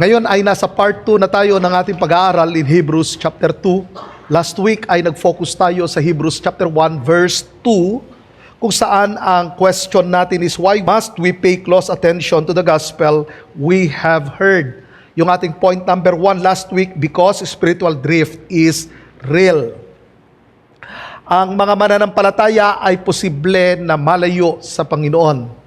Ngayon ay nasa part 2 na tayo ng ating pag-aaral in Hebrews chapter 2. Last week ay nag-focus tayo sa Hebrews chapter 1 verse 2, kung saan ang question natin is, why must we pay close attention to the gospel we have heard? Yung ating point number 1 last week, because spiritual drift is real. Ang mga mananampalataya ay posible na malayo sa Panginoon.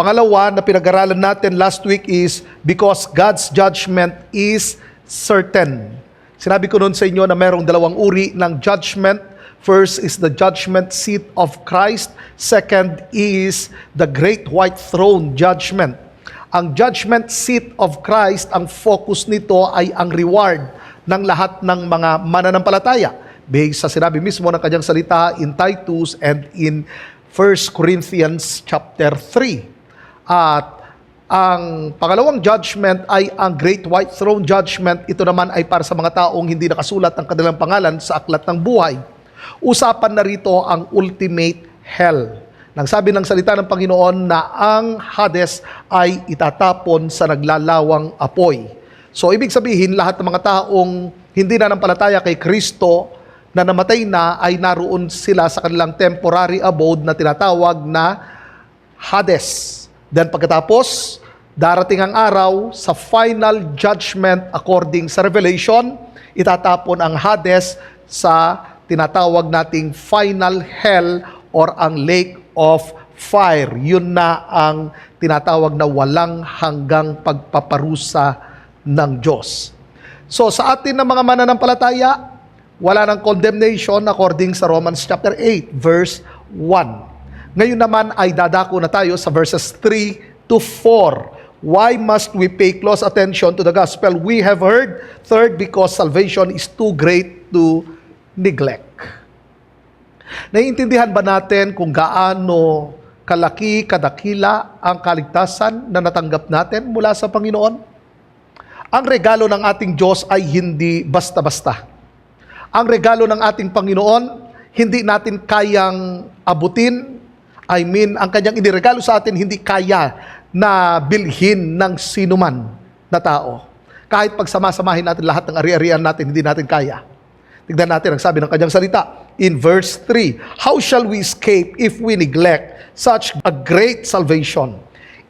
Pangalawa na pinag-aralan natin last week is because God's judgment is certain. Sinabi ko noon sa inyo na mayroong dalawang uri ng judgment. First is the judgment seat of Christ. Second is the great white throne judgment. Ang judgment seat of Christ, ang focus nito ay ang reward ng lahat ng mga mananampalataya. Based sa sinabi mismo ng kanyang salita in Titus and in 1 Corinthians chapter 3. At ang pangalawang judgment ay ang Great White Throne Judgment. Ito naman ay para sa mga taong hindi nakasulat ang kanilang pangalan sa aklat ng buhay. Usapan na rito ang ultimate hell. Nang sabi ng salita ng Panginoon na ang Hades ay itatapon sa naglalawang apoy. So ibig sabihin, lahat ng mga taong hindi nanampalataya kay Kristo na namatay na ay naroon sila sa kanilang temporary abode na tinatawag na Hades. Then pagkatapos, darating ang araw sa final judgment according sa Revelation, itatapon ang Hades sa tinatawag nating final hell or ang lake of fire. Yun na ang tinatawag na walang hanggang pagpaparusa ng Diyos. So sa atin na mga mananampalataya, wala ng condemnation according sa Romans chapter 8 verse 1. Ngayon naman ay dadako na tayo sa verses 3 to 4. Why must we pay close attention to the gospel we have heard? Third, because salvation is too great to neglect. Naiintindihan ba natin kung gaano kalaki, kadakila ang kaligtasan na natanggap natin mula sa Panginoon? Ang regalo ng ating Diyos ay hindi basta-basta. Ang regalo ng ating Panginoon, hindi natin kayang abutin. Ang kanyang iniregalo sa atin hindi kaya na bilhin ng sinuman na tao. Kahit pagsamasamahin natin lahat ng ari-arian natin, hindi natin kaya. Tignan natin ang sabi ng kanyang salita in verse 3. How shall we escape if we neglect such a great salvation?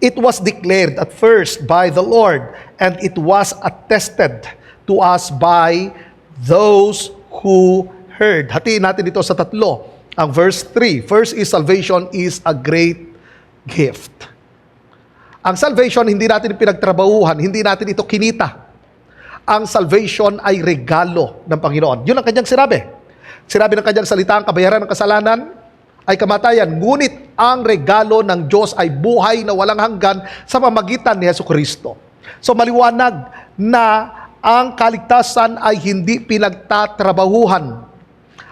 It was declared at first by the Lord, and it was attested to us by those who heard. Hatiin natin ito sa tatlo. Ang verse 3, first is salvation is a great gift. Ang salvation, hindi natin pinagtrabahuhan, hindi natin ito kinita. Ang salvation ay regalo ng Panginoon. Yun ang kanyang sinabi. Sinabi ng kanyang salita, ang kabayaran ng kasalanan ay kamatayan. Ngunit ang regalo ng Diyos ay buhay na walang hanggan sa pamamagitan ni Jesucristo. So maliwanag na ang kaligtasan ay hindi pinagtatrabahuhan.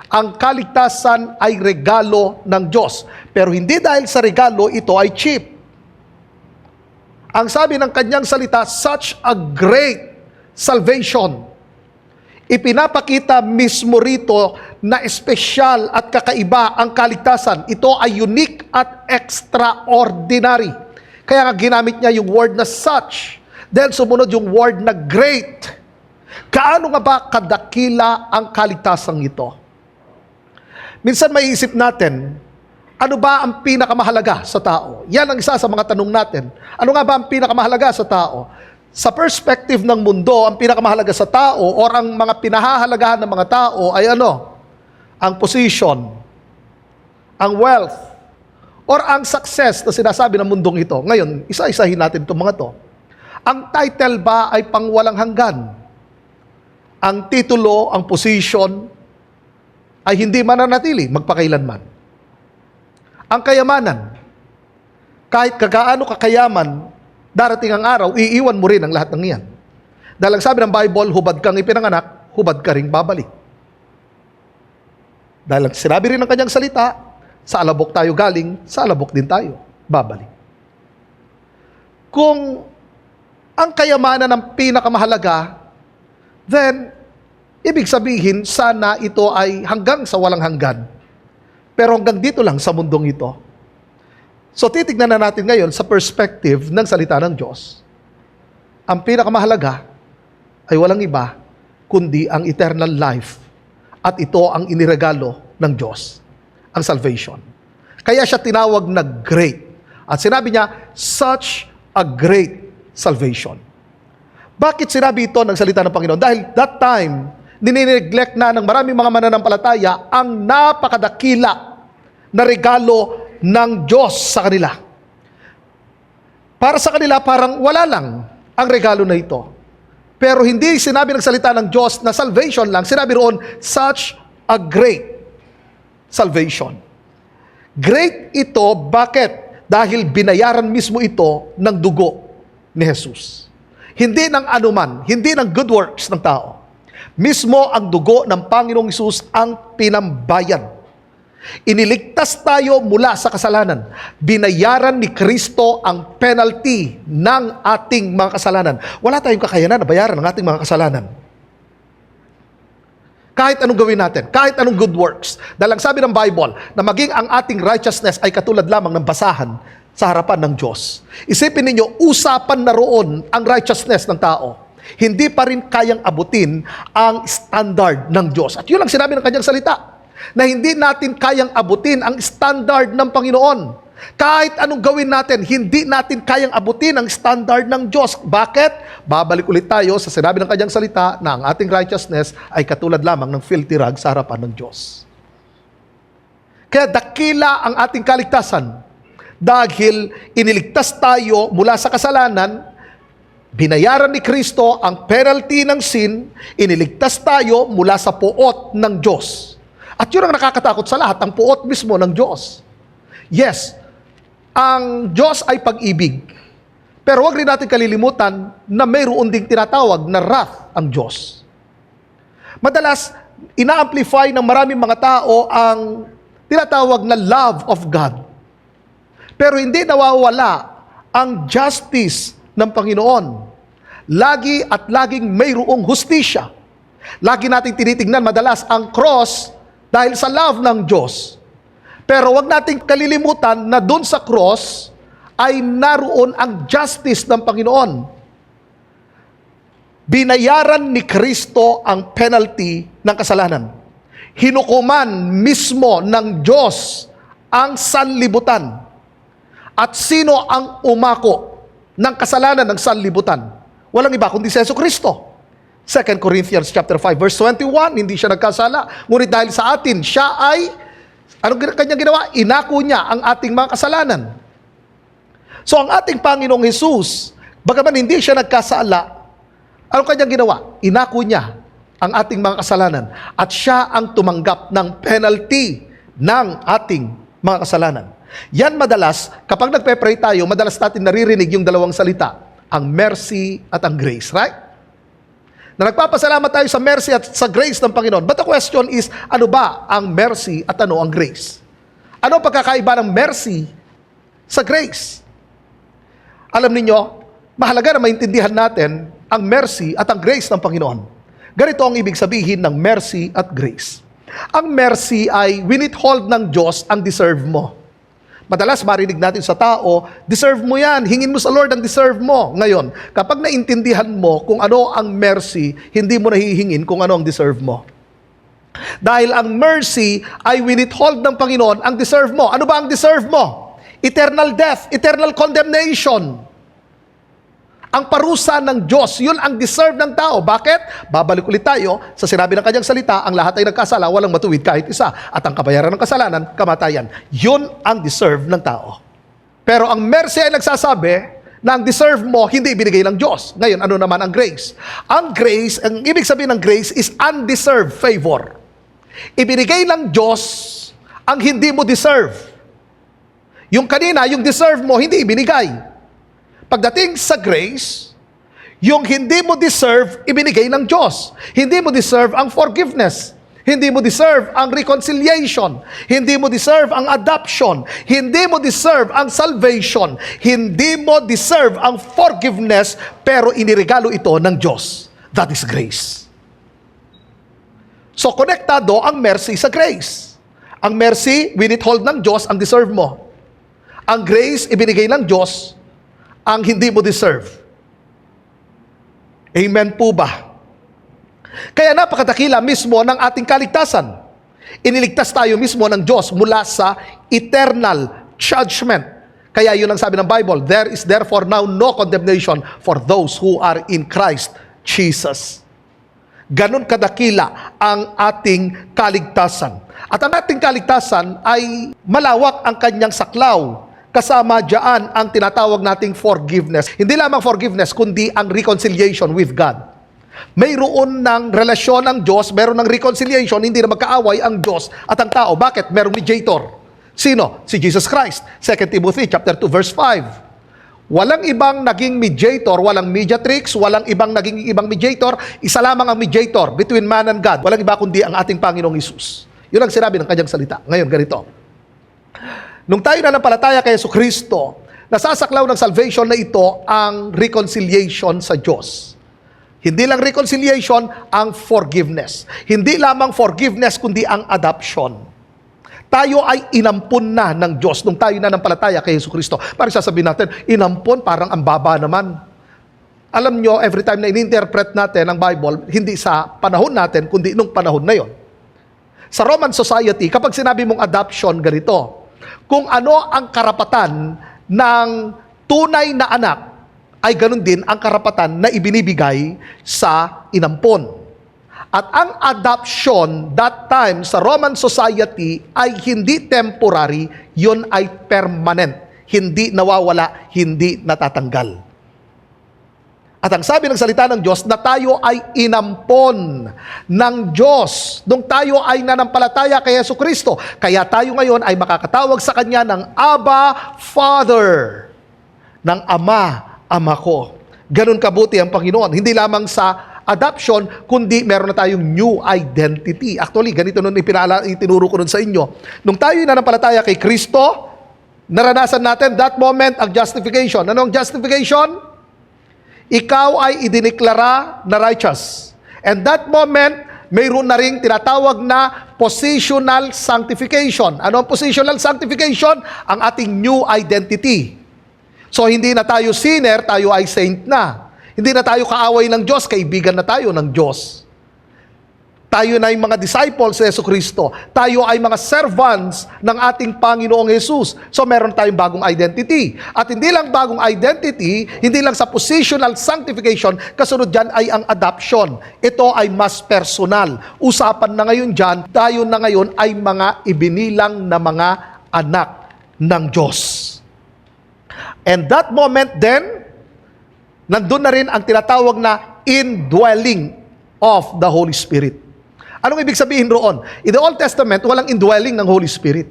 Ang kaligtasan ay regalo ng Diyos. Pero hindi dahil sa regalo, ito ay cheap. Ang sabi ng kanyang salita, such a great salvation. Ipinapakita mismo rito na espesyal at kakaiba ang kaligtasan. Ito ay unique at extraordinary. Kaya nga ginamit niya yung word na such. Then sumunod yung word na great. Kaano nga ba kadakila ang kaligtasan ito? Minsan may isip natin, ano ba ang pinakamahalaga sa tao? Yan ang isa sa mga tanong natin. Ano nga ba ang pinakamahalaga sa tao? Sa perspective ng mundo, ang pinakamahalaga sa tao or ang mga pinahahalagahan ng mga tao ay ano? Ang position, ang wealth, or ang success na sinasabi ng mundong ito. Ngayon, isa-isahin natin itong mga to. Ang title ba ay pangwalang hanggan? Ang titulo, ang position, ay hindi mananatili magpakailanman. Ang kayamanan, kahit kagaano kakayaman, darating ang araw, iiwan mo rin ang lahat ng iyan. Dahil ang sabi ng Bible, hubad kang ipinanganak, hubad ka rin babalik. Dahil sinabi rin ng kanyang salita, sa alabok tayo galing, sa alabok din tayo babalik. Kung ang kayamanan ang pinakamahalaga, then ibig sabihin, sana ito ay hanggang sa walang hanggan. Pero hanggang dito lang sa mundong ito. So titignan na natin ngayon sa perspective ng salita ng Diyos. ang pinakamahalaga ay walang iba kundi ang eternal life. At ito ang iniregalo ng Diyos, ang salvation. Kaya siya tinawag na great. At sinabi niya, such a great salvation. Bakit sinabi ito ng salita ng Panginoon? Dahil that time, ninineglect na ng maraming mga mananampalataya ang napakadakila na regalo ng Diyos sa kanila. Para sa kanila, parang wala lang ang regalo na ito. Pero hindi sinabi ng salita ng Diyos na salvation lang. Sinabi roon, such a great salvation. Great ito, bakit? Dahil binayaran mismo ito ng dugo ni Jesus. Hindi ng anuman, hindi ng good works ng tao. Mismo ang dugo ng Panginoong Hesus ang pinambayad. Iniligtas tayo mula sa kasalanan. Binayaran ni Kristo ang penalty ng ating mga kasalanan. Wala tayong kakayanan na bayaran ang ating mga kasalanan. Kahit anong gawin natin, kahit anong good works. Dahil ang sabi ng Bible, na maging ang ating righteousness ay katulad lamang ng basahan sa harapan ng Diyos. Isipin ninyo, usapan na roon ang righteousness ng tao. Hindi pa rin kayang abutin ang standard ng Diyos. At yun ang sinabi ng kanyang salita, na hindi natin kayang abutin ang standard ng Panginoon. Kahit anong gawin natin, hindi natin kayang abutin ang standard ng Diyos. Bakit? Babalik ulit tayo sa sinabi ng kanyang salita na ang ating righteousness ay katulad lamang ng filthy rag sa harapan ng Diyos. Kaya dakila ang ating kaligtasan dahil iniligtas tayo mula sa kasalanan, binayaran ni Kristo ang penalty ng sin, iniligtas tayo mula sa puot ng Diyos. At yun ang nakakatakot sa lahat, ang puot mismo ng Diyos. Yes, ang Diyos ay pag-ibig. Pero huwag rin natin kalilimutan na mayroon ding tinatawag na wrath ang Diyos. Madalas, ina-amplify ng maraming mga tao ang tinatawag na love of God. Pero hindi nawawala ang justice ng Panginoon. Lagi at laging mayroong hustisya. Lagi nating tinitingnan madalas ang cross dahil sa love ng Diyos. Pero wag nating kalilimutan na doon sa cross ay naroon ang justice ng Panginoon. Binayaran ni Kristo ang penalty ng kasalanan. Hinukuman mismo ng Diyos ang sanlibutan. At sino ang umako ng kasalanan ng sanlibutan? Walang iba kundi si Jesucristo. 2 Corinthians chapter 5 verse 21, hindi siya nagkasala. Ngunit dahil sa atin, siya ay, anong kanyang ginawa? Inako niya ang ating mga kasalanan. So ang ating Panginoong Hesus, bagaman hindi siya nagkasala, anong kanyang ginawa? Inako niya ang ating mga kasalanan. At siya ang tumanggap ng penalty ng ating mga kasalanan. Yan madalas, kapag nagpe-pray tayo, madalas natin naririnig yung dalawang salita, ang mercy at ang grace, right? Na nagpapasalamat tayo sa mercy at sa grace ng Panginoon. But the question is, ano ba ang mercy at ano ang grace? Ano ang pagkakaiba ng mercy sa grace? Alam ninyo, mahalaga na maintindihan natin ang mercy at ang grace ng Panginoon. Ganito ang ibig sabihin ng mercy at grace. Ang mercy ay winithhold ng Diyos ang deserve mo. Madalas marinig natin sa tao, deserve mo yan, hingin mo sa Lord ang deserve mo. Ngayon, kapag naintindihan mo kung ano ang mercy, hindi mo nahihingin kung ano ang deserve mo. Dahil ang mercy ay winithhold ng Panginoon ang deserve mo. Ano ba ang deserve mo? Eternal death, eternal condemnation. Ang parusa ng Diyos, yun ang deserve ng tao. Bakit? Babalik ulit tayo sa sinabi ng kanyang salita, ang lahat ay nagkasala, walang matuwid kahit isa. At ang kabayaran ng kasalanan, kamatayan. Yun ang deserve ng tao. Pero ang mercy ay nagsasabi na ang deserve mo, hindi ibinigay ng Diyos. Ngayon, ano naman ang grace? Ang grace, ang ibig sabihin ng grace is undeserved favor. Ibinigay ng Diyos ang hindi mo deserve. Yung kanina, yung deserve mo, hindi ibinigay. Pagdating sa grace, yung hindi mo deserve, ibinigay ng Diyos. Hindi mo deserve ang forgiveness. Hindi mo deserve ang reconciliation. Hindi mo deserve ang adoption. Hindi mo deserve ang salvation. Hindi mo deserve ang forgiveness, pero iniregalo ito ng Diyos. That is grace. So, konektado ang mercy sa grace. Ang mercy, winithhold ng Diyos ang deserve mo. Ang grace, ibinigay ng Diyos ang hindi mo deserve. Amen po ba? Kaya napakadakila mismo ng ating kaligtasan. Iniligtas tayo mismo ng Diyos mula sa eternal judgment. Kaya yun ang sabi ng Bible, there is therefore now no condemnation for those who are in Christ Jesus. Ganon kadakila ang ating kaligtasan. At ang ating kaligtasan ay malawak ang kanyang saklaw. Kasama dyan ang tinatawag nating forgiveness. Hindi lamang forgiveness, kundi ang reconciliation with God. Mayroon ng relasyon ang Diyos, mayroon ng reconciliation, hindi na magkaaway ang Diyos at ang tao. Bakit? Mayroong mediator. Sino? Si Jesus Christ. 2 Timothy chapter 2 verse 5. Walang ibang naging mediator, walang mediatrix, walang ibang naging ibang mediator, isa lamang ang mediator between man and God. Walang iba kundi ang ating Panginoong Hesus. Yun ang sinabi ng kanyang salita. Ngayon, ganito. Nung tayo nanampalataya kay Jesucristo, nasasaklaw ng salvation na ito ang reconciliation sa Diyos. Hindi lang reconciliation, ang forgiveness. Hindi lamang forgiveness, kundi ang adoption. Tayo ay inampun na ng Diyos nung tayo nanampalataya kay Jesucristo. Parang sasabihin natin, inampun, parang ang baba naman. Alam nyo, every time na in-interpret natin ang Bible, hindi sa panahon natin, kundi nung panahon na yon. Sa Roman society, kapag sinabi mong adoption, ganito, kung ano ang karapatan ng tunay na anak, ay ganun din ang karapatan na ibinibigay sa inampon. At ang adoption that time sa Roman society ay hindi temporary, yun ay permanent. Hindi nawawala, hindi natatanggal. At ang sabi ng salita ng Diyos na tayo ay inampon ng Diyos nung tayo ay nanampalataya kay Jesucristo. Kaya tayo ngayon ay makakatawag sa Kanya ng Abba, Father, ng Ama ko. Ganun kabuti ang Panginoon. Hindi lamang sa adoption, kundi meron na tayong new identity. Actually, ganito nung itinuro ko nun sa inyo. Nung tayo nanampalataya kay Kristo, naranasan natin that moment ang justification. Ano ang justification? Ikaw ay idiniklara na righteous. And that moment, mayroon na rin tinatawag na positional sanctification. Ano ang positional sanctification? Ang ating new identity. So, hindi na tayo sinner, tayo ay saint na. Hindi na tayo kaaway ng Diyos, kaibigan na tayo ng Diyos. Tayo na yung mga disciples sa Jesucristo. Tayo ay mga servants ng ating Panginoong Jesus. So, meron tayong bagong identity. At hindi lang bagong identity, hindi lang sa positional sanctification, kasunod dyan ay ang adoption. Ito ay mas personal. Usapan na ngayon dyan, tayo na ngayon ay mga ibinilang na mga anak ng Diyos. And that moment then, nandun na rin ang tinatawag na indwelling of the Holy Spirit. Anong ibig sabihin roon? In the Old Testament, walang indwelling ng Holy Spirit.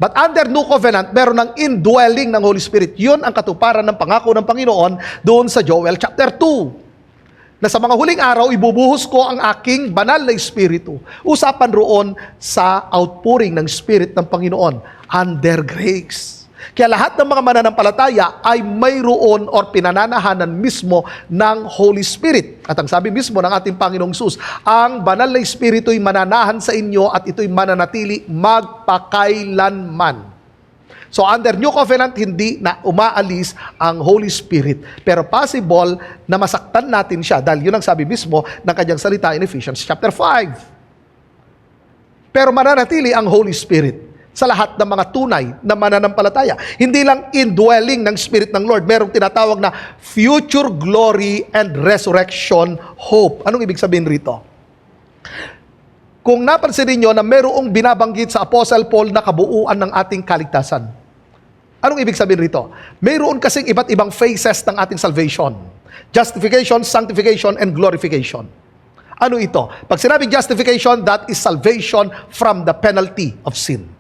But under New Covenant, meron ng indwelling ng Holy Spirit. Yun ang katuparan ng pangako ng Panginoon doon sa Joel chapter 2. Na sa mga huling araw, ibubuhos ko ang aking banal na Espiritu. Usapan roon sa outpouring ng Spirit ng Panginoon under grace. Kaya lahat ng mga mananampalataya ay mayroon or pinananahanan mismo ng Holy Spirit. At ang sabi mismo ng ating Panginoong Hesus, ang banal na Espiritu ay mananahan sa inyo at ito'y mananatili magpakailanman. So under New Covenant, hindi na umaalis ang Holy Spirit. Pero possible na masaktan natin siya dahil yun ang sabi mismo ng kanyang salita in Ephesians chapter 5. Pero mananatili ang Holy Spirit sa lahat ng mga tunay na mananampalataya. Hindi lang indwelling ng Spirit ng Lord, merong tinatawag na future glory and resurrection hope. Anong ibig sabihin rito? Kung napansin niyo na merong binabanggit sa Apostle Paul na kabuuan ng ating kaligtasan. Anong ibig sabihin rito? Mayroon kasing iba't ibang phases ng ating salvation. Justification, sanctification, and glorification. Ano ito? Pag sinabing justification, that is salvation from the penalty of sin.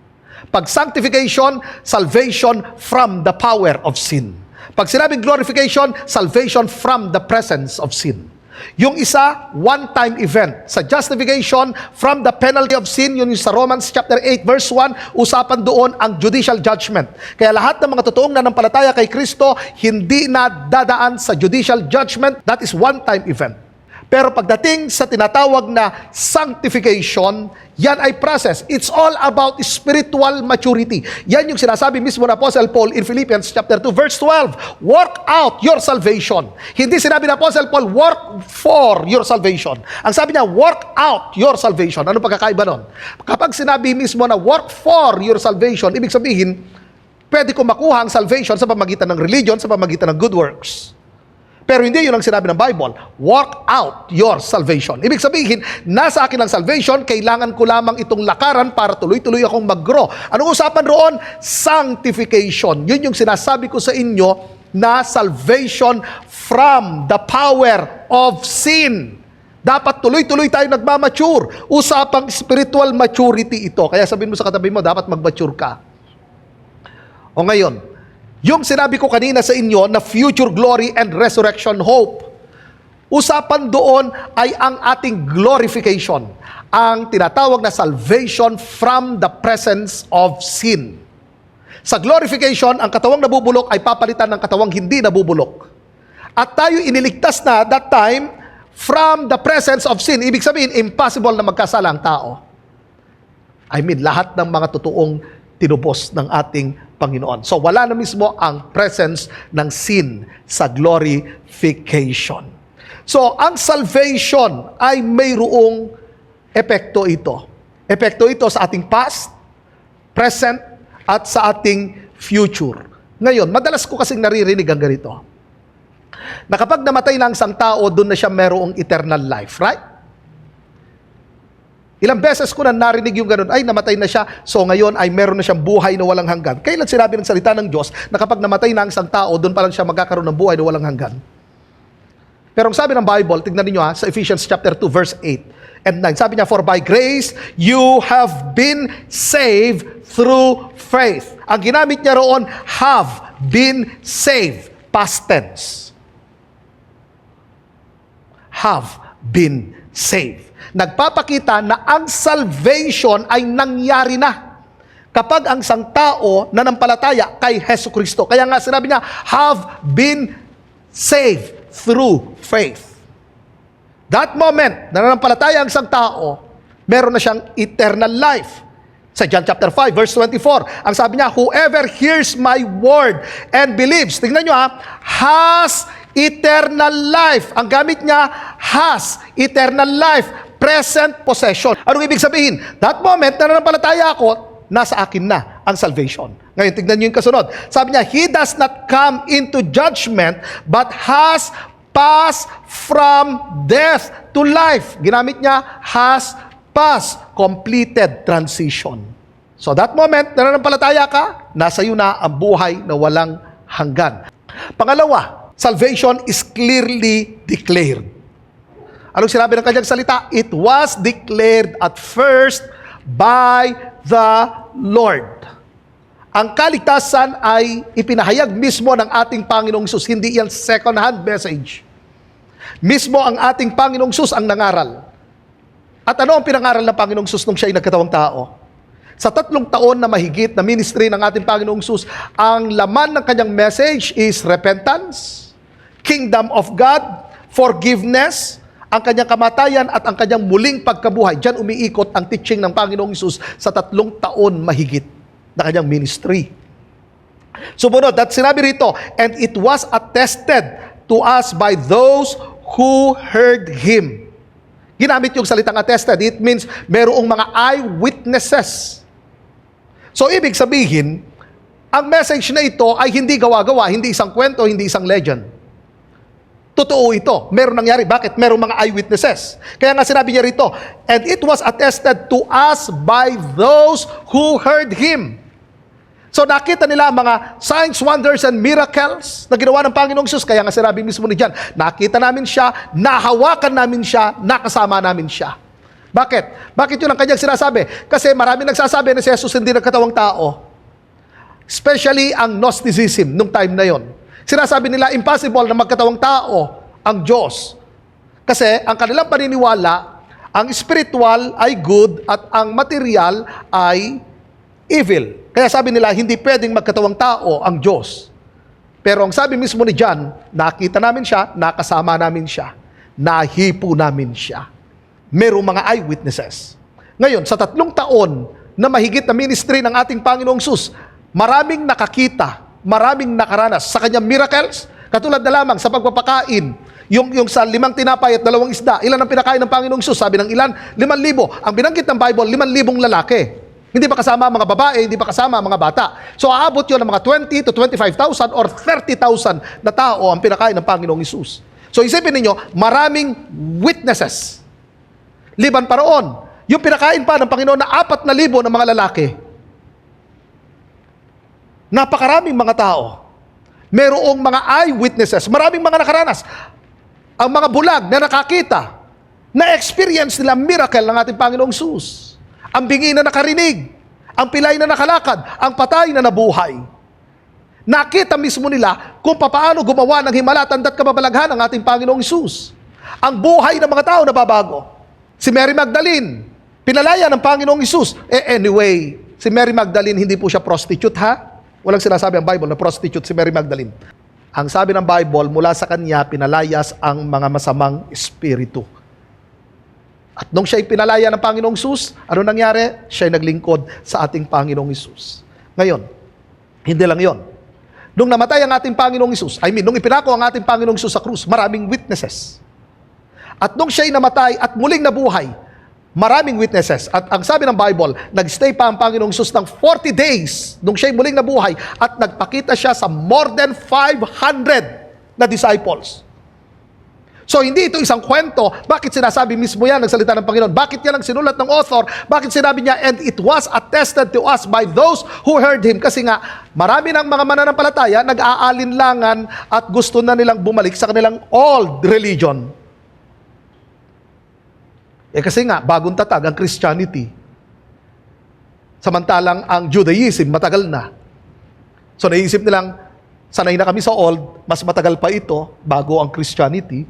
Pag sanctification, salvation from the power of sin. Pag sinabing glorification, salvation from the presence of sin. Yung isa, one-time event. Sa justification from the penalty of sin, yun yung sa Romans chapter 8 verse 1, usapan doon ang judicial judgment. Kaya lahat ng mga totoong nanampalataya kay Kristo, hindi na dadaan sa judicial judgment. That is one-time event. Pero pagdating sa tinatawag na sanctification, yan ay process. It's all about spiritual maturity. Yan yung sinasabi mismo na Apostle Paul in Philippians chapter 2 verse 12. Work out your salvation. Hindi sinabi na Apostle Paul, work for your salvation. Ang sabi niya, work out your salvation. Ano pagkakaiba nun? Kapag sinabi mismo na work for your salvation, ibig sabihin, pwede ko makuha ang salvation sa pamagitan ng religion, sa pamagitan ng good works. Pero hindi yun ang sinabi ng Bible. Work out your salvation. Ibig sabihin, nasa akin ang salvation, kailangan ko lamang itong lakaran para tuloy-tuloy akong mag-grow. Anong usapan roon? Sanctification. Yun yung sinasabi ko sa inyo na salvation from the power of sin. Dapat tuloy-tuloy tayo nagmamature. Usapang spiritual maturity ito. Kaya sabihin mo sa katabi mo, dapat mag-mature ka. O ngayon, yung sinabi ko kanina sa inyo na future glory and resurrection hope, usapan doon ay ang ating glorification, ang tinatawag na salvation from the presence of sin. Sa glorification, ang katawang nabubulok ay papalitan ng katawang hindi nabubulok. At tayo iniligtas na that time from the presence of sin. Ibig sabihin, impossible na magkasala ang tao. I mean, lahat ng mga totoong tinubos ng ating Panginoon. So wala na mismo ang presence ng sin sa glorification. So ang salvation ay mayroong epekto ito. Epekto ito sa ating past, present, at sa ating future. Ngayon, madalas ko kasing naririnig ang ganito, na kapag namatay na ang isang tao, doon na siya mayroong eternal life, right? Ilang beses ko na narinig yung ganun, ay namatay na siya, so ngayon ay meron na siyang buhay na walang hanggan. Kailan sinabi ng salita ng Diyos na kapag namatay na ang isang tao, doon pa lang siya magkakaroon ng buhay na walang hanggan? Pero ang sabi ng Bible, tignan niyo sa Ephesians chapter 2 verse 8 and 9, sabi niya, for by grace you have been saved through faith. Ang ginamit niya roon, have been saved, past tense. Have been saved. Nagpapakita na ang salvation ay nangyari na kapag ang isang tao nanampalataya kay Hesus Kristo. Kaya nga sinabi niya, have been saved through faith. That moment na nanampalataya ang isang tao, meron na siyang eternal life. Sa John chapter 5 verse 24, ang sabi niya, whoever hears my word and believes, tingnan niyo has eternal life. Ang gamit niya, has eternal life, present possession. Anong ibig sabihin? That moment na nanampalataya ako, nasa akin na ang salvation. Ngayon, tignan niyo yung kasunod. Sabi niya, he does not come into judgment, but has passed from death to life. Ginamit niya, has passed, completed transition. So that moment na nanampalataya ka, nasa iyo na ang buhay na walang hanggan. Pangalawa, salvation is clearly declared. Anong sinabi ng kanyang salita? It was declared at first by the Lord. Ang kaligtasan ay ipinahayag mismo ng ating Panginoong Hesus. Hindi yan second-hand message. Mismo ang ating Panginoong Hesus ang nangaral. At ano ang pinangaral ng Panginoong Hesus nung siya ay nagkatawang tao? Sa 3 taon na mahigit na ministry ng ating Panginoong Hesus, ang laman ng kanyang message is repentance, kingdom of God, forgiveness, ang kanyang kamatayan at ang kanyang muling pagkabuhay. Diyan umiikot ang teaching ng Panginoong Hesus sa 3 taon mahigit na kanyang ministry. Sumunod, at sinabi rito, and it was attested to us by those who heard Him. Ginamit yung salitang attested. It means merong mga eyewitnesses. So, ibig sabihin, ang message na ito ay hindi gawa-gawa, hindi isang kwento, hindi isang legend. Totoo ito. Meron nangyari. Bakit? Merong mga eyewitnesses. Kaya nga sinabi niya rito, and it was attested to us by those who heard Him. So nakita nila ang mga signs, wonders, and miracles na ginawa ng Panginoong Hesus. Kaya nga sinabi mismo ni John, nakita namin siya, nahawakan namin siya, nakasama namin siya. Bakit? Bakit yun ang kanyang sinasabi? Kasi marami nagsasabi na si Jesus hindi nagkatawang tao. Especially ang Gnosticism nung time na yon. Sinasabi nila, impossible na magkatawang tao ang Diyos. Kasi ang kanilang paniniwala, ang spiritual ay good at ang material ay evil. Kaya sabi nila, hindi pwedeng magkatawang tao ang Diyos. Pero ang sabi mismo ni John, nakita namin siya, nakasama namin siya. nahipo namin siya. Merong mga eyewitnesses. Ngayon, sa 3 taon na mahigit na ministry ng ating Panginoong Sus, maraming nakakita, maraming nakaranas sa kanyang miracles, katulad na lamang sa pagpapakain, yung sa 5 tinapay at 2 isda, ilan ang pinakain ng Panginoong Sus? Sabi ng ilan? 5,000. Ang binanggit ng Bible, 5,000 lalaki. Hindi pa kasama ang mga babae, hindi pa kasama ang mga bata. So aabot yun ng mga 20 to 25,000 or 30,000 na tao ang pinakain ng Panginoong Isus. So isipin ninyo, maraming witnesses. Liban pa roon, yung pinakain pa ng Panginoon na 4,000 ng mga lalaki. Napakaraming mga tao. Merong mga eyewitnesses, maraming mga nakaranas. Ang mga bulag na nakakita, na-experience nila miracle ng ating Panginoong Isus. Ang bingi na nakarinig, ang pilay na nakalakad, ang patay na nabuhay. Nakita mismo nila kung paano gumawa ng himalatan at kababalaghan ng ating Panginoong Isus. Ang buhay ng mga tao nababago. Si Mary Magdalene, pinalaya ng Panginoong Isus. Anyway, si Mary Magdalene hindi po siya prostitute, ha? Walang sinasabi ang Bible na prostitute si Mary Magdalene. Ang sabi ng Bible, mula sa kanya pinalayas ang mga masamang espiritu. At nung siya'y pinalaya ng Panginoong Isus, ano nangyari? Siya'y naglingkod sa ating Panginoong Isus. Ngayon, hindi lang yon. Nung namatay ang ating Panginoong Isus, nung ipinako ang ating Panginoong Isus sa krus, maraming witnesses. At nung siya'y namatay at muling nabuhay, maraming witnesses. At ang sabi ng Bible, nagstay pa ang Panginoong Isus ng 40 days nung siya'y muling nabuhay at nagpakita siya sa more than 500 na disciples. So hindi ito isang kwento. Bakit sinasabi mismo yan ng salita ng Panginoon? Bakit yan ang sinulat ng author? Bakit sinabi niya, and it was attested to us by those who heard Him? Kasi nga, marami ng mga mananampalataya nag-aalinlangan at gusto na nilang bumalik sa kanilang old religion. Kasi nga, bagong tatag ang Christianity. Samantalang ang Judaism, matagal na. So naisip nilang, sanay na kami sa old, mas matagal pa ito bago ang Christianity.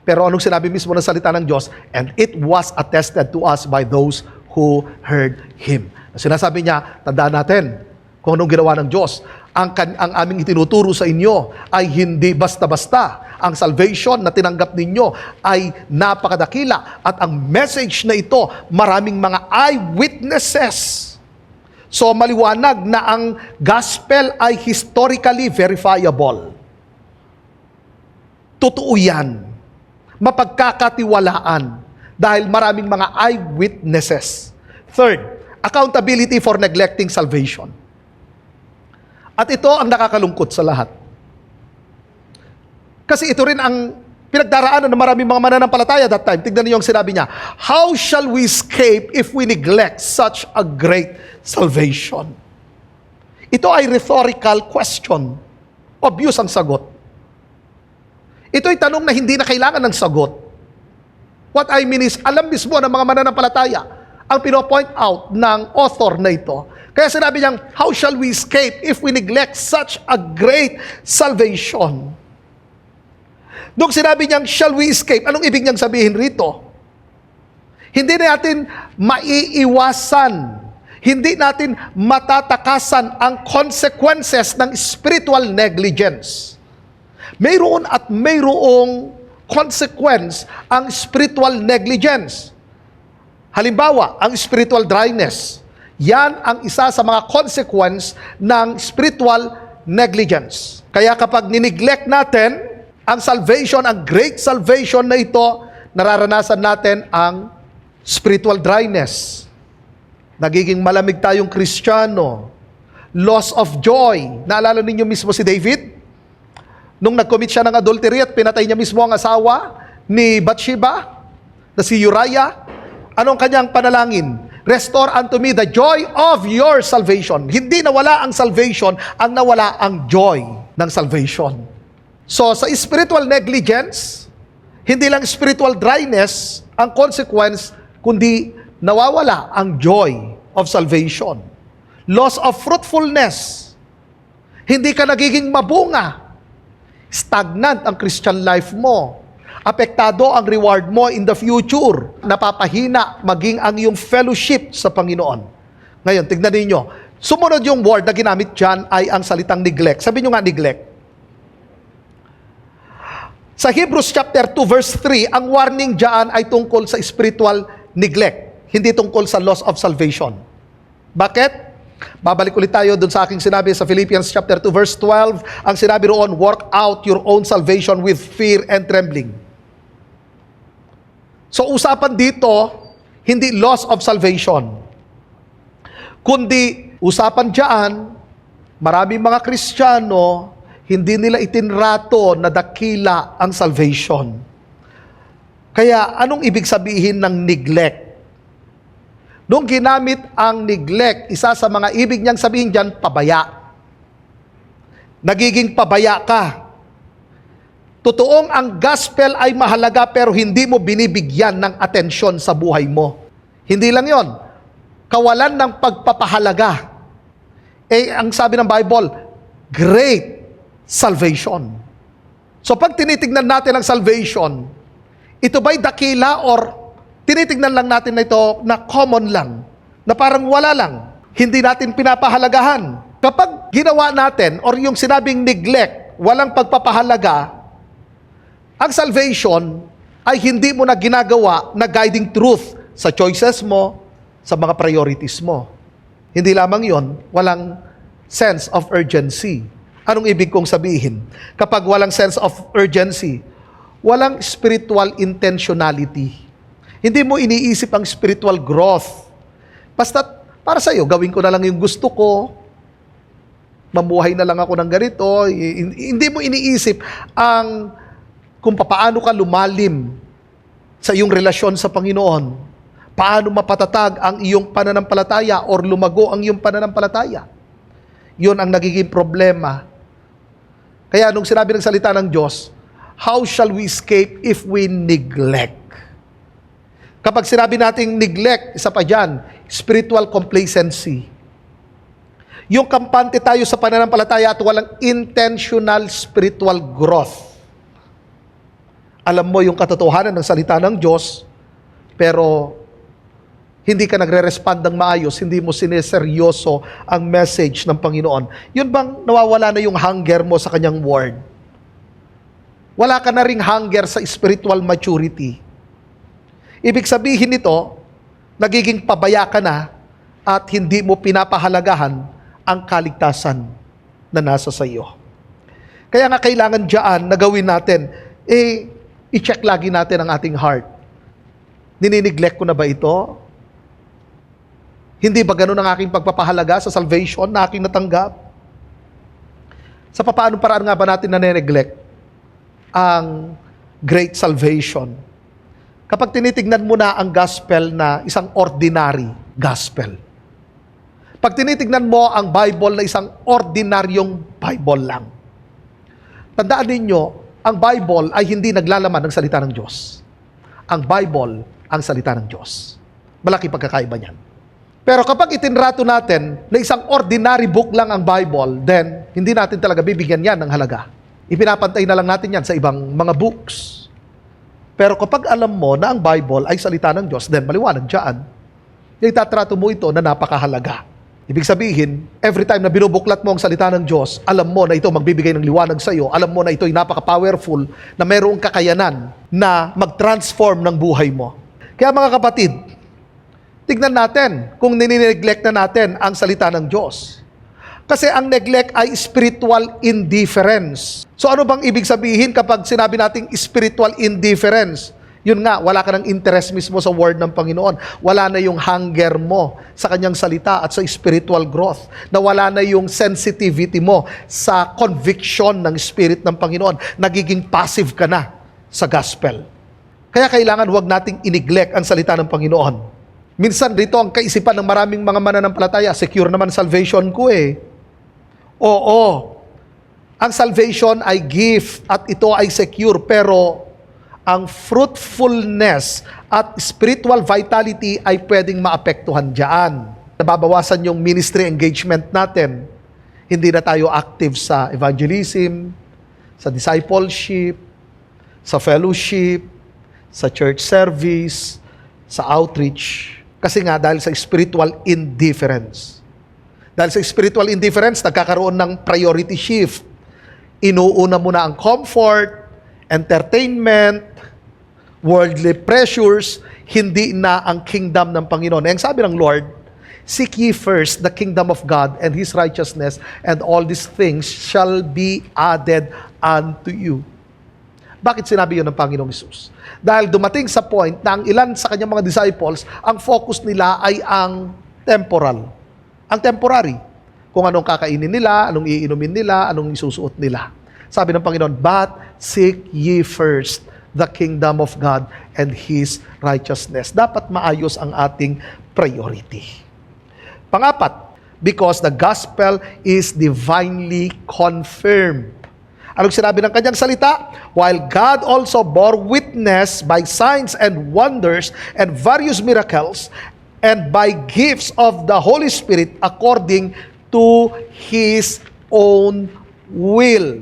Pero anong sinabi mismo ng salita ng Diyos? And it was attested to us by those who heard Him. Sinasabi niya, tandaan natin kung anong ginawa ng Diyos. Ang aming itinuturo sa inyo ay hindi basta-basta. Ang salvation na tinanggap ninyo ay napakadakila. At ang message na ito, maraming mga eyewitnesses. So maliwanag na ang gospel ay historically verifiable. Totoo yan. Mapagkakatiwalaan dahil maraming mga eyewitnesses. Third, accountability for neglecting salvation. At ito ang nakakalungkot sa lahat. Kasi ito rin ang pinagdaraanan ng maraming mga mananampalataya that time. Tignan niyo yung sinabi niya, how shall we escape if we neglect such a great salvation? Ito ay rhetorical question. Obvious ang sagot. Ito'y tanong na hindi na kailangan ng sagot. What I mean is, alam mismo ng mga mananampalataya ang pino-point out ng author na ito. Kaya sinabi niyang, how shall we escape if we neglect such a great salvation? Nung sinabi niyang, shall we escape, anong ibig niyang sabihin rito? Hindi natin maiiwasan, hindi natin matatakasan ang consequences ng spiritual negligence. Mayroon at mayroong consequence ang spiritual negligence. Halimbawa, ang spiritual dryness. Yan ang isa sa mga consequence ng spiritual negligence. Kaya kapag nineglect natin ang salvation, ang great salvation na ito, nararanasan natin ang spiritual dryness. Nagiging malamig tayong Kristiyano. Loss of joy. Naalala ninyo mismo si David? Nung nag-commit siya ng adultery at pinatay niya mismo ang asawa ni Bathsheba, na si Uriah, anong kanyang panalangin? Restore unto me the joy of your salvation. Hindi nawala ang salvation, ang nawala ang joy ng salvation. So sa spiritual negligence, hindi lang spiritual dryness ang consequence, kundi nawawala ang joy of salvation. Loss of fruitfulness. Hindi ka nagiging mabunga. Stagnant ang Christian life mo. Apektado ang reward mo in the future. Napapahina maging ang iyong fellowship sa Panginoon. Ngayon, tignan ninyo. Sumunod yung word na ginamit dyan ay ang salitang neglect. Sabi nyo nga neglect. Sa Hebrews chapter 2 verse 3, ang warning diyan ay tungkol sa spiritual neglect, hindi tungkol sa loss of salvation. Bakit? Babalik ulit tayo dun sa aking sinabi sa Philippians chapter 2 verse 12. Ang sinabi roon, work out your own salvation with fear and trembling. So usapan dito, hindi loss of salvation, kundi usapan diyan, maraming mga Kristiyano, hindi nila itinrato na dakila ang salvation. Kaya anong ibig sabihin ng neglect? Nung ginamit ang neglect, isa sa mga ibig niyang sabihin diyan, pabaya. Nagiging pabaya ka. Totoong ang gospel ay mahalaga pero hindi mo binibigyan ng atensyon sa buhay mo. Hindi lang yon, kawalan ng pagpapahalaga. Ang sabi ng Bible, great salvation. So pag tinitignan natin ang salvation, ito ba'y dakila or tinitignan lang natin na ito na common lang, na parang wala lang, hindi natin pinapahalagahan. Kapag ginawa natin or yung sinabing neglect, walang pagpapahalaga, ang salvation ay hindi mo na ginagawa na guiding truth sa choices mo, sa mga priorities mo. Hindi lamang yon, walang sense of urgency. Anong ibig kong sabihin? Kapag walang sense of urgency, walang spiritual intentionality. Hindi mo iniisip ang spiritual growth. Basta para sa iyo, gawin ko na lang yung gusto ko, mamuhay na lang ako ng ganito. Hindi mo iniisip ang kung paano ka lumalim sa iyong relasyon sa Panginoon. Paano mapatatag ang iyong pananampalataya or lumago ang iyong pananampalataya. Yun ang nagiging problema. Kaya nung sinabi ng salita ng Diyos, how shall we escape if we neglect? Kapag sinabi nating neglect, isa pa dyan, spiritual complacency. Yung kampante tayo sa pananampalataya at walang intentional spiritual growth. Alam mo yung katotohanan ng salita ng Diyos, pero hindi ka nagre-respond ng maayos, hindi mo sineseryoso ang message ng Panginoon. Yun bang nawawala na yung hunger mo sa kanyang word? Wala ka na ring hunger sa spiritual maturity. Ibig sabihin nito, nagiging pabaya ka na at hindi mo pinapahalagahan ang kaligtasan na nasa sa iyo. Kaya nga kailangan dyan na gawin natin, i-check lagi natin ang ating heart. Ninineglect ko na ba ito? Hindi ba ganun ang aking pagpapahalaga sa salvation na aking natanggap? Sa papaanong paraan nga ba natin na-neglect ang great salvation? Kapag tinitignan mo na ang gospel na isang ordinary gospel. Pag tinitignan mo ang Bible na isang ordinaryong Bible lang. Tandaan ninyo, ang Bible ay hindi naglalaman ng salita ng Diyos. Ang Bible ang salita ng Diyos. Malaki pagkakaiba niyan. Pero kapag itinrato natin na isang ordinary book lang ang Bible, then hindi natin talaga bibigyan yan ng halaga. Ipinapantay na lang natin yan sa ibang mga books. Pero kapag alam mo na ang Bible ay salita ng Diyos, then maliwanag dyan, itatrato mo ito na napakahalaga. Ibig sabihin, every time na binubuklat mo ang salita ng Diyos, alam mo na ito magbibigay ng liwanag sa iyo, alam mo na ito ay napaka-powerful, na mayroong kakayanan na mag-transform ng buhay mo. Kaya mga kapatid, tignan natin kung ninineglect na natin ang salita ng Diyos. Kasi ang neglect ay spiritual indifference. So ano bang ibig sabihin kapag sinabi nating spiritual indifference? Yun nga, wala ka ng interest mismo sa word ng Panginoon. Wala na yung hunger mo sa kanyang salita at sa spiritual growth. Nawala na yung sensitivity mo sa conviction ng spirit ng Panginoon. Nagiging passive ka na sa gospel. Kaya kailangan huwag nating ineglect ang salita ng Panginoon. Minsan dito ang kaisipan ng maraming mga mananampalataya, secure naman salvation ko eh. Oo, ang salvation ay gift at ito ay secure, pero ang fruitfulness at spiritual vitality ay pwedeng maapektuhan dyan. Nababawasan yung ministry engagement natin. Hindi na tayo active sa evangelism, sa discipleship, sa fellowship, sa church service, sa outreach. Kasi nga dahil sa spiritual indifference. Dahil sa spiritual indifference, nagkakaroon ng priority shift. Inuuna mo na ang comfort, entertainment, worldly pressures, hindi na ang kingdom ng Panginoon. Ang sabi ng Lord, seek ye first the kingdom of God and His righteousness, and all these things shall be added unto you. Bakit sinabi yun ng Panginoong Hesus? Dahil dumating sa point na ang ilan sa kanyang mga disciples, ang focus nila ay ang temporal, ang temporary. Kung anong kakainin nila, anong iinumin nila, anong isusuot nila. Sabi ng Panginoon, but seek ye first the kingdom of God and His righteousness. Dapat maayos ang ating priority. Pangapat, because the gospel is divinely confirmed. Anong sinabi ng kanyang salita? While God also bore witness by signs and wonders and various miracles and by gifts of the Holy Spirit according to His own will.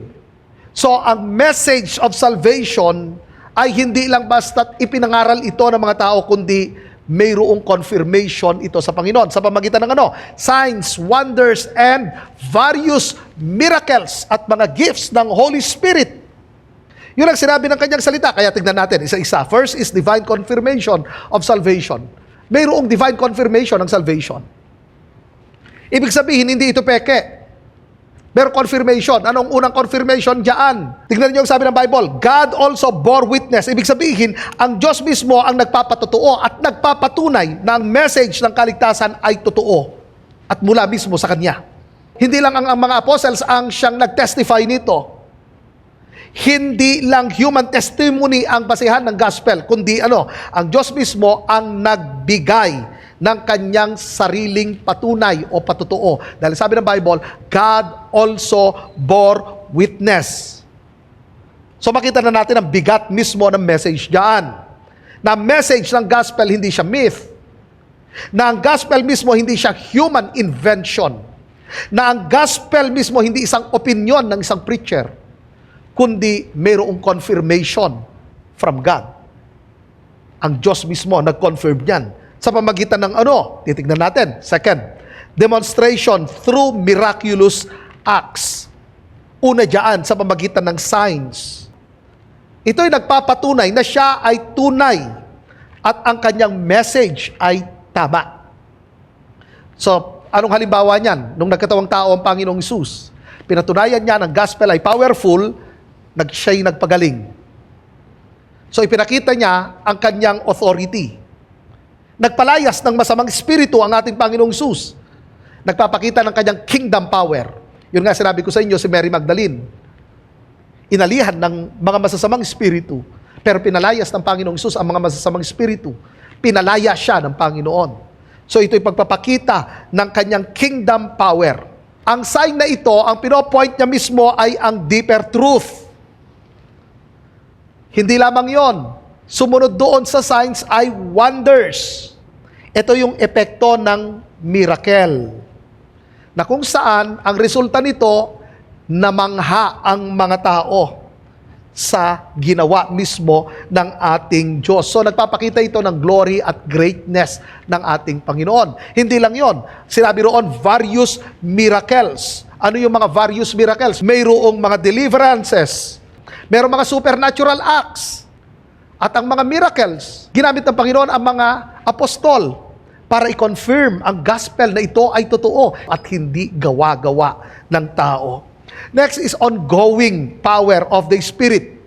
So, ang message of salvation ay hindi lang basta't ipinangaral ito ng mga tao, kundi mayroong confirmation ito sa Panginoon. Sa pamagitan ng signs, wonders, and various miracles at mga gifts ng Holy Spirit. Yun ang sinabi ng kanyang salita. Kaya tignan natin, isa-isa. First is divine confirmation of salvation. Mayroong divine confirmation ng salvation. Ibig sabihin, hindi ito peke. Pero confirmation. Anong unang confirmation diyan? Tignan niyo ang sabi ng Bible. God also bore witness. Ibig sabihin, ang Diyos mismo ang nagpapatotoo at nagpapatunay na ang message ng kaligtasan ay totoo at mula mismo sa Kanya. Hindi lang ang mga apostles ang siyang nag-testify nito. Hindi lang human testimony ang basihan ng gospel, kundi ang Diyos mismo ang nagbigay ng kanyang sariling patunay o patotoo. Dahil sabi ng Bible, God also bore witness. So makita na natin ang bigat mismo ng message diyan. Na message ng gospel hindi siya myth. Na ang gospel mismo hindi siya human invention. Na ang gospel mismo hindi isang opinion ng isang preacher, kundi mayroong confirmation from God. Ang Diyos mismo nag-confirm niyan. Sa pamagitan ng titignan natin. Second, demonstration through miraculous acts. Una diyan, sa pamagitan ng signs. Ito'y nagpapatunay na siya ay tunay at ang kanyang message ay tama. So, anong halimbawa niyan? Nung nagkatawang tao ang Panginoong Hesus, pinatunayan niya ng gospel ay powerful, siya'y nagpagaling. So, ipinakita niya ang kanyang authority. Nagpalayas ng masamang espiritu ang ating Panginoong Hesus. Nagpapakita ng kanyang kingdom power. Yun nga sinabi ko sa inyo, si Mary Magdalene. Inalihan ng mga masasamang espiritu, pero pinalayas ng Panginoong Hesus ang mga masasamang espiritu. Pinalaya siya ng Panginoon. So ito'y pagpapakita ng kanyang kingdom power. Ang sign na ito, ang pinopoint niya mismo ay ang deeper truth. Hindi lamang yon. Sumunod doon sa signs ay wonders. Ito yung epekto ng miracle. Na kung saan, ang resulta nito, namangha ang mga tao sa ginawa mismo ng ating Diyos. So nagpapakita ito ng glory at greatness ng ating Panginoon. Hindi lang yon. Sinabi roon, various miracles. Ano yung mga various miracles? Mayroong mga deliverances. Mayroong mga supernatural acts. At ang mga miracles, ginamit ng Panginoon ang mga apostol para i-confirm ang gospel na ito ay totoo at hindi gawa-gawa ng tao. Next is ongoing power of the Spirit.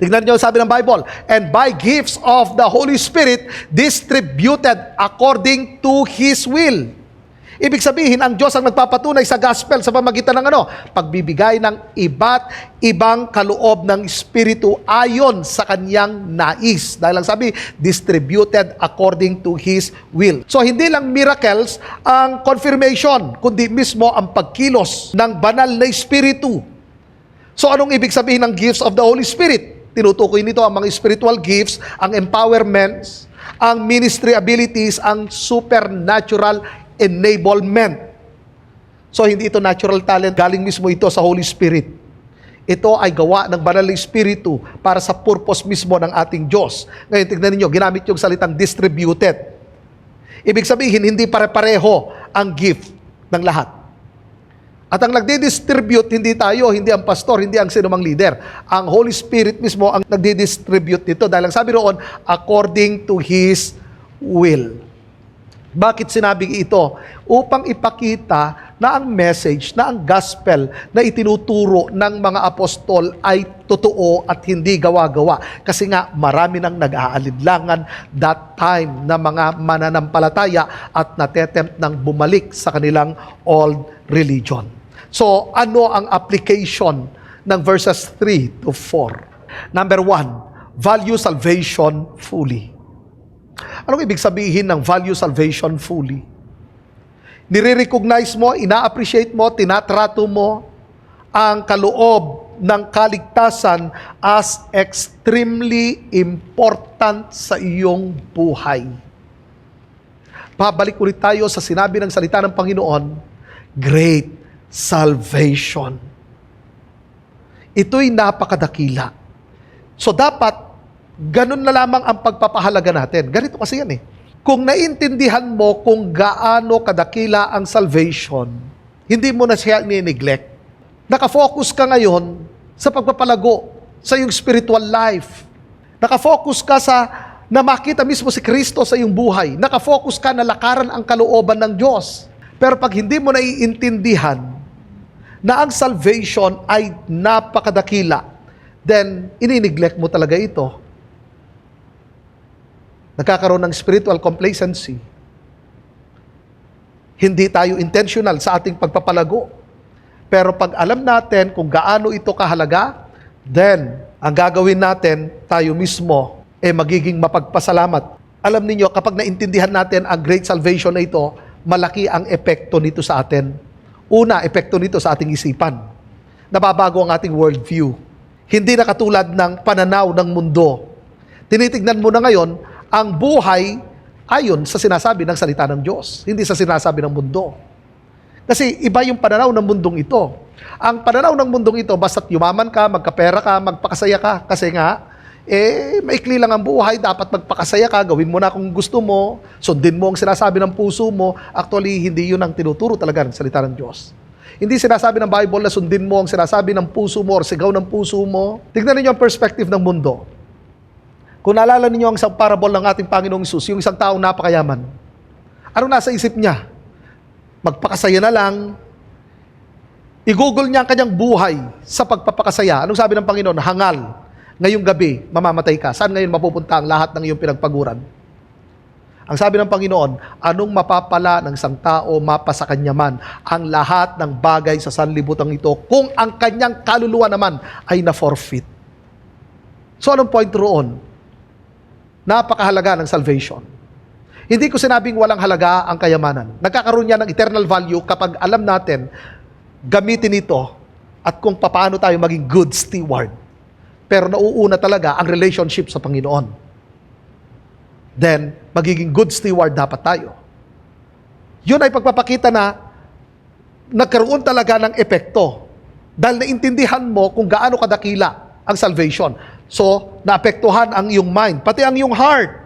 Tignan niyo sabi ng Bible, and by gifts of the Holy Spirit distributed according to His will. Ibig sabihin, ang Diyos ang nagpapatunay sa gospel sa pamagitan ng pagbibigay ng iba't ibang kaloob ng Espiritu ayon sa kanyang nais. Dahil ang sabi, distributed according to His will. So, hindi lang miracles ang confirmation, kundi mismo ang pagkilos ng banal na Espiritu. So, anong ibig sabihin ng gifts of the Holy Spirit? Tinutukoy nito ang mga spiritual gifts, ang empowerments, ang ministry abilities, ang supernatural enablement. So, hindi ito natural talent. Galing mismo ito sa Holy Spirit. Ito ay gawa ng banal na Espiritu para sa purpose mismo ng ating Diyos. Ngayon, tignan ninyo, ginamit yung salitang distributed. Ibig sabihin, hindi pare-pareho ang gift ng lahat. At ang nagdi-distribute, hindi tayo, hindi ang pastor, hindi ang sinumang leader. Ang Holy Spirit mismo ang nagdi-distribute nito. Dahil ang sabi roon, according to His will. Bakit sinabing ito? Upang ipakita na ang message, na ang gospel na itinuturo ng mga apostol ay totoo at hindi gawa-gawa. Kasi nga marami nang nag-aalinlangan that time na mga mananampalataya at natetempt ng bumalik sa kanilang old religion. So, ano ang application ng verses 3 to 4? Number 1, value salvation fully. Anong ibig sabihin ng value salvation fully? Nire-recognize mo, ina-appreciate mo, tinatrato mo ang kaloob ng kaligtasan as extremely important sa iyong buhay. Pabalik ulit tayo sa sinabi ng salita ng Panginoon, great salvation. Ito'y napakadakila. So dapat, ganun na lamang ang pagpapahalaga natin. Ganito kasi yan eh. Kung naintindihan mo kung gaano kadakila ang salvation, hindi mo na siya ni-neglect. Nakafocus ka ngayon sa pagpapalago sa iyong spiritual life. Nakafocus ka sa na makita mismo si Kristo sa iyong buhay. Nakafocus ka na lakaran ang kalooban ng Diyos. Pero pag hindi mo naiintindihan na ang salvation ay napakadakila, then ini-neglect mo talaga ito. Nagkakaroon ng spiritual complacency. Hindi tayo intentional sa ating pagpapalago. Pero pag alam natin kung gaano ito kahalaga, then ang gagawin natin, tayo mismo, magiging mapagpasalamat. Alam niyo, kapag naintindihan natin ang great salvation na ito, malaki ang epekto nito sa atin. Una, epekto nito sa ating isipan. Nababago ang ating worldview. Hindi na katulad ng pananaw ng mundo. Tinitignan mo na ngayon, ang buhay ayon sa sinasabi ng salita ng Diyos, hindi sa sinasabi ng mundo. Kasi iba yung pananaw ng mundong ito. Ang pananaw ng mundong ito, basta't yumaman ka, magkapera ka, magpakasaya ka. Kasi nga, maikli lang ang buhay, dapat magpakasaya ka, gawin mo na kung gusto mo, sundin mo ang sinasabi ng puso mo. Actually, hindi yun ang tinuturo talaga ng salita ng Diyos. Hindi sinasabi ng Bible na sundin mo ang sinasabi ng puso mo or sigaw ng puso mo. Tignan niyo ang perspective ng mundo. Kung naalala niyo ang isang parable ng ating Panginoong Hesus, yung isang taong napakayaman, ano nasa isip niya? Magpakasaya na lang. I-google niya ang kanyang buhay sa pagpapakasaya. Anong sabi ng Panginoon? Hangal. Ngayong gabi, mamamatay ka. Saan ngayon mapupunta ang lahat ng iyong pinagpaguran? Ang sabi ng Panginoon, anong mapapala ng isang tao, mapa sa kanya man, ang lahat ng bagay sa sanlibutan ito, kung ang kanyang kaluluwa naman ay na-forfeit. So anong point roon? Napakahalaga ng salvation. Hindi ko sinabing walang halaga ang kayamanan. Nagkakaroon niya ng eternal value kapag alam natin, gamitin ito at kung paano tayo maging good steward. Pero nauuna talaga ang relationship sa Panginoon. Then, magiging good steward dapat tayo. Yun ay pagpapakita na nagkaroon talaga ng epekto. Dahil naintindihan mo kung gaano kadakila ang salvation. So, naapektuhan ang iyong mind, pati ang iyong heart.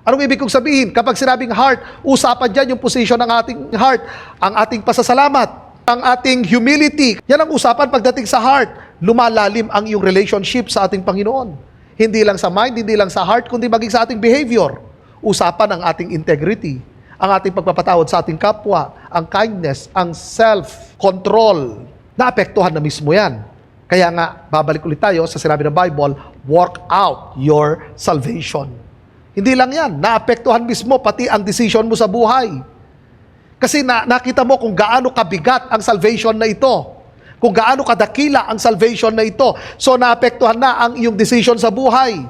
Anong ibig kong sabihin? Kapag sinabing heart, usapan dyan yung position ng ating heart, ang ating pasasalamat, ang ating humility. Yan ang usapan pagdating sa heart. Lumalalim ang iyong relationship sa ating Panginoon. Hindi lang sa mind, hindi lang sa heart, kundi maging sa ating behavior. Usapan ang ating integrity, ang ating pagpapatawad sa ating kapwa, ang kindness, ang self-control. Naapektuhan na mismo yan. Kaya nga, babalik ulit tayo sa sinabi ng Bible, work out your salvation. Hindi lang yan, naapektuhan mismo pati ang decision mo sa buhay. Kasi nakita mo kung gaano kabigat ang salvation na ito. Kung gaano kadakila ang salvation na ito. So naapektuhan na ang iyong decision sa buhay.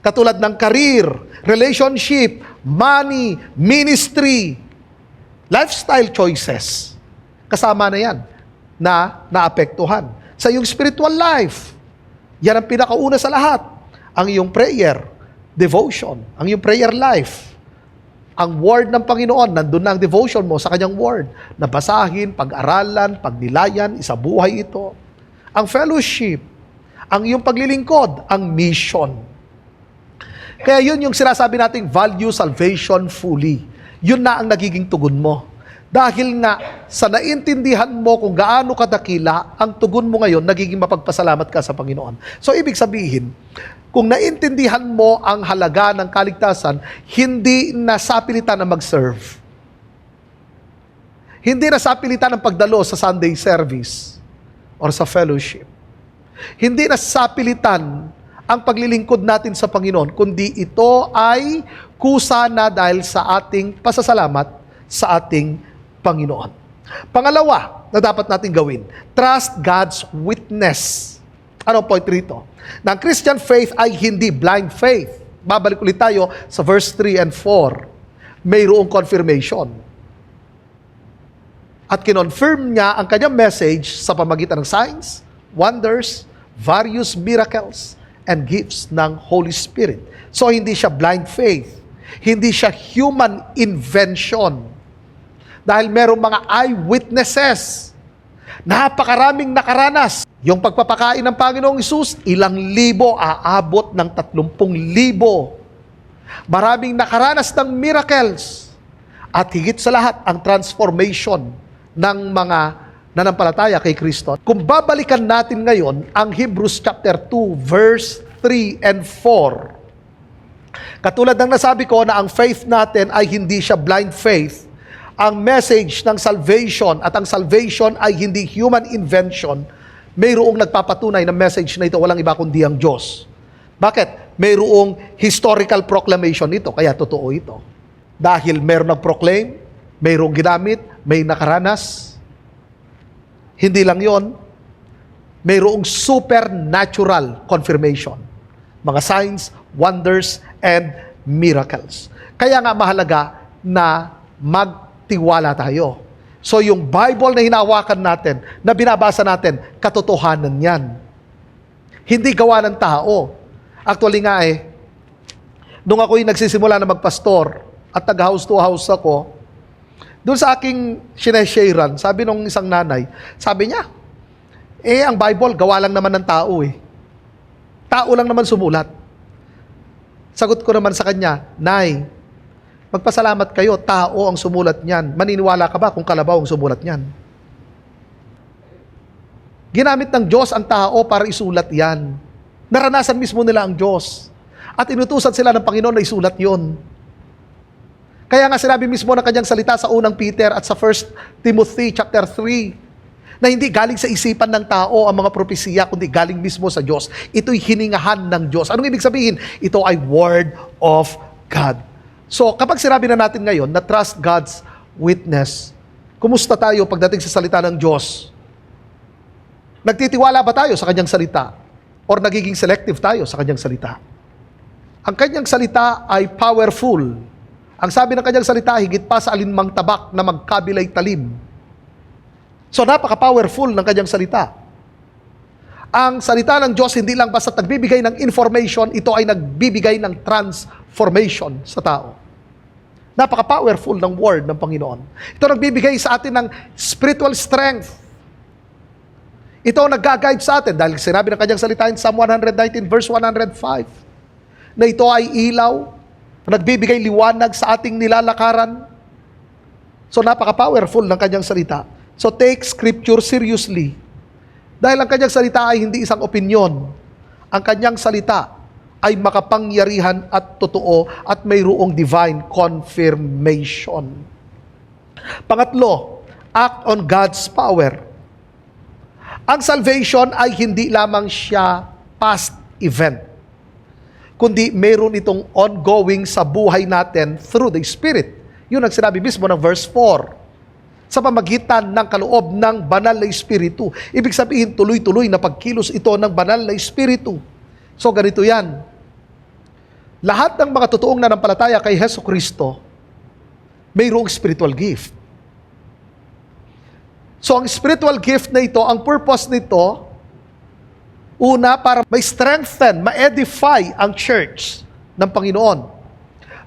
Katulad ng career, relationship, money, ministry, lifestyle choices. Kasama na yan na naapektuhan. Sa iyong spiritual life, yan ang pinakauna sa lahat. Ang iyong prayer, devotion, ang iyong prayer life. Ang word ng Panginoon, nandun na ang devotion mo sa kanyang word. Nabasahin, pag-aralan, pagnilayan, isabuhay ito. Ang fellowship, ang iyong paglilingkod, ang mission. Kaya yun yung sinasabi nating value salvation fully. Yun na ang nagiging tugon mo. Dahil nga, sa naintindihan mo kung gaano kadakila, ang tugon mo ngayon, nagiging mapagpasalamat ka sa Panginoon. So, ibig sabihin, kung naintindihan mo ang halaga ng kaligtasan, hindi na sapilitan na mag-serve. Hindi na sapilitan ng pagdalo sa Sunday service or sa fellowship. Hindi na sapilitan ang paglilingkod natin sa Panginoon, kundi ito ay kusa na dahil sa ating pasasalamat sa ating Panginoon. Pangalawa na dapat natin gawin, trust God's witness. Ano point rito? Na ang Christian faith ay hindi blind faith. Babalik ulit tayo sa verse 3 and 4. Mayroong confirmation. At kinonfirm niya ang kanyang message sa pamagitan ng signs, wonders, various miracles, and gifts ng Holy Spirit. So hindi siya blind faith. Hindi siya human invention. Dahil merong mga eyewitnesses. Napakaraming nakaranas. Yung pagpapakain ng Panginoong Hesus, ilang libo, aabot ng 30,000. Maraming nakaranas ng miracles. At higit sa lahat, ang transformation ng mga nanampalataya kay Kristo. Kung babalikan natin ngayon ang Hebrews chapter 2, verse 3 and 4. Katulad ng nasabi ko na ang faith natin ay hindi siya blind faith. Ang message ng salvation at ang salvation ay hindi human invention, mayroong nagpapatunay na message na ito, walang iba kundi ang Diyos. Bakit? Mayroong historical proclamation nito, kaya totoo ito. Dahil mayroong nag-proclaim, mayroong ginamit, may nakaranas. Hindi lang yon, mayroong supernatural confirmation. Mga signs, wonders, and miracles. Kaya nga mahalaga na magtiwala tayo. So yung Bible na hinahawakan natin, na binabasa natin, katotohanan yan. Hindi gawa ng tao. Actually nga nung ako'y nagsisimula na magpastor at nag-house to house ako, doon sa aking sinesharean, sabi nung isang nanay, sabi niya, ang Bible, gawa lang naman ng tao Tao lang naman sumulat. Sagot ko naman sa kanya, Nay, magpasalamat kayo, tao ang sumulat niyan. Maniniwala ka ba kung kalabaw ang sumulat niyan? Ginamit ng Diyos ang tao para isulat yan. Naranasan mismo nila ang Diyos. At inutusan sila ng Panginoon na isulat yon. Kaya nga sinabi mismo ng kanyang salita sa unang Peter at sa 1 Timothy chapter 3, na hindi galing sa isipan ng tao ang mga propesiya, kundi galing mismo sa Diyos. Ito'y hiningahan ng Diyos. Anong ibig sabihin? Ito ay Word of God. So, kapag sinabi na natin ngayon na trust God's witness, kumusta tayo pagdating sa salita ng Diyos? Nagtitiwala ba tayo sa kanyang salita? Or nagiging selective tayo sa kanyang salita? Ang kanyang salita ay powerful. Ang sabi ng kanyang salita, higit pa sa alinmang tabak na magkabilay talim. So, napaka-powerful ng kanyang salita. Ang salita ng Diyos, hindi lang basta nagbibigay ng information, ito ay nagbibigay ng transformation sa tao. Napaka-powerful ng word ng Panginoon. Ito nagbibigay sa atin ng spiritual strength. Ito ang nag-guide sa atin dahil sinabi ng kanyang salita in Psalm 119 verse 105 na ito ay ilaw, nagbibigay liwanag sa ating nilalakaran. So napaka-powerful ng kanyang salita. So take Scripture seriously. Dahil ang kanyang salita ay hindi isang opinyon. Ang kanyang salita ay makapangyarihan at totoo at mayroong divine confirmation. Pangatlo, act on God's power. Ang salvation ay hindi lamang siya past event, kundi mayroon itong ongoing sa buhay natin through the Spirit. Yun ang sinabi mismo ng verse 4. Sa pamagitan ng kaloob ng banal na Espiritu. Ibig sabihin, tuloy-tuloy na pagkilos ito ng banal na Espiritu. So, ganito yan. Lahat ng mga totoong nanampalataya kay Hesus Kristo, mayroong spiritual gift. So, ang spiritual gift na ito, ang purpose nito, una, para ma-strengthen, ma-edify ang church ng Panginoon.